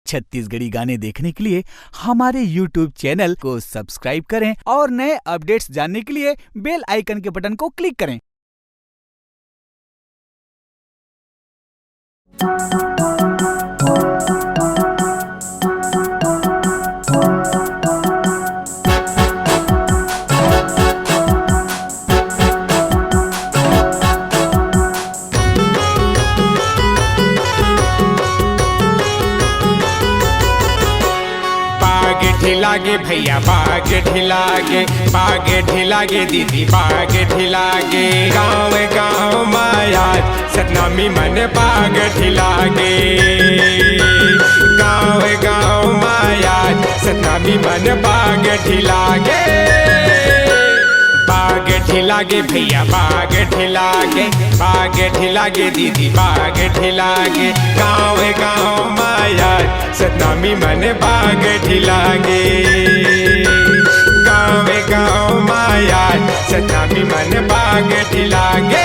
छत्तीसगढ़ी गाने देखने के लिए हमारे YouTube चैनल को सब्सक्राइब करें और नए अपडेट्स जानने के लिए बेल आइकन के बटन को क्लिक करें। ढिलागे भैया बाग ढिलागे, बाग ढिलागे दीदी बाग ढिलागे, गाँव गाँव माया सतनामी मन बाग ढिलागे, गाँव गाँव माया सतनामी मन बाग ढिलागे, बाग ढिलागे भैया बाग ढिलागे, बाग ढिलागे दीदी बाग ढिलागे, गाँव गाँव माया सतनामी मन बाग ढिलागे, गाँव गाँव माया सतनामी मन बाग ढिलागे।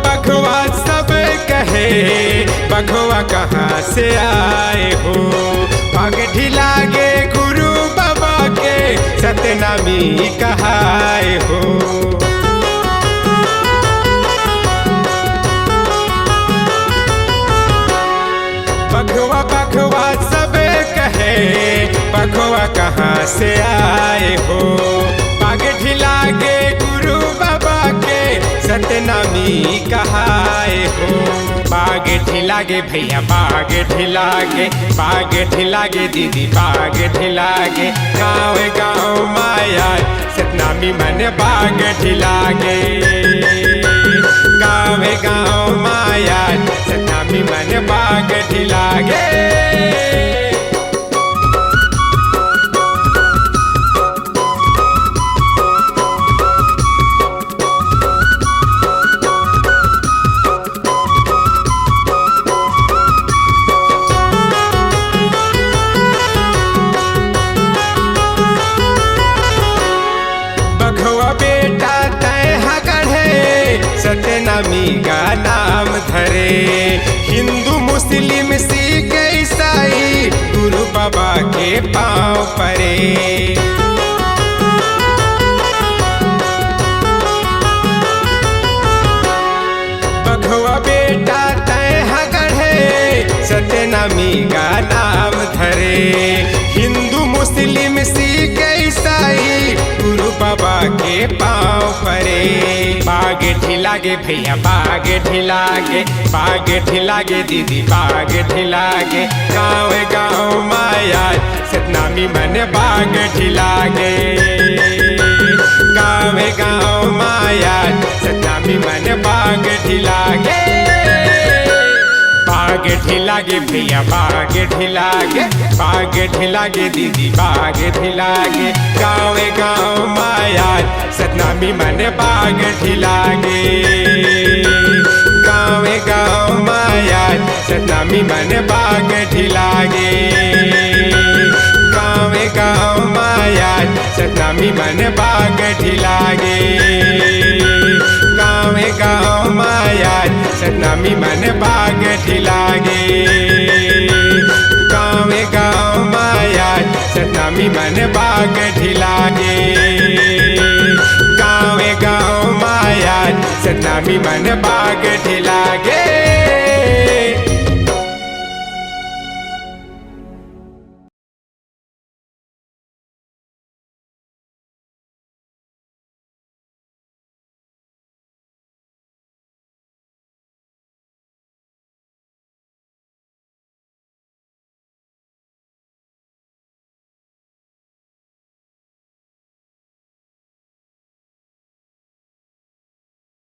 बघवा सब कहे बघवा कहाँ से आए हो, बाग ढिलागे गुरु बाबा के सतनामी कहाए हो, बघवा बघवा सब कहे बघवा कहाँ से आए हो, बाग ढिलागे गुरु बाबा के सतनामी कहाए हो, बाग ढिलागे भैया बाग ढिलागे, बाग ढिलागे दीदी बाग ढिलागे, गाँव गाँव माया सतनामी मन बाग ढिलागे, गाँव गाँव माया सतनामी मन बाग ढिलागे। बेटा तय गढ़े सतनामी का नाम धरे, हिंदू मुस्लिम सिख ईसाई गुरु बाबा के पाँव परे, बघवा बेटा तय गढ़े सतनामी का नाम धरे, हिंदू मुस्लिम सिख ईसाई गुरु बाबा के पाँव परे, बाग ढिलागे भैया बाग ढिलागे, बाग ढिलागे दीदी बाग ढिलागे, गाँव गाँव माया सतनामी मन बाग ढिलागे, गाँव गाँव माया सतनामी मन बाग ढिलागे, बाग ढिलागे भैया बाग ढिलागे, बाग ढिलागे दीदी बाग ढिलागे, गाँव गाँव माया सतनामी मन बाग ढिलागे, गाँव गाँव माया सतनामी मन बाग ढिलागे, गाँव गाँव माया सतनामी मन बाग ढिलागे, गाँव गाँव माया सतनामी मन बाग ढिलागे, गाँव गाँव माया सतनामी मन बाग ढिलागे, गाँव गाँव माया सतनामी मन बाग ढिलागे।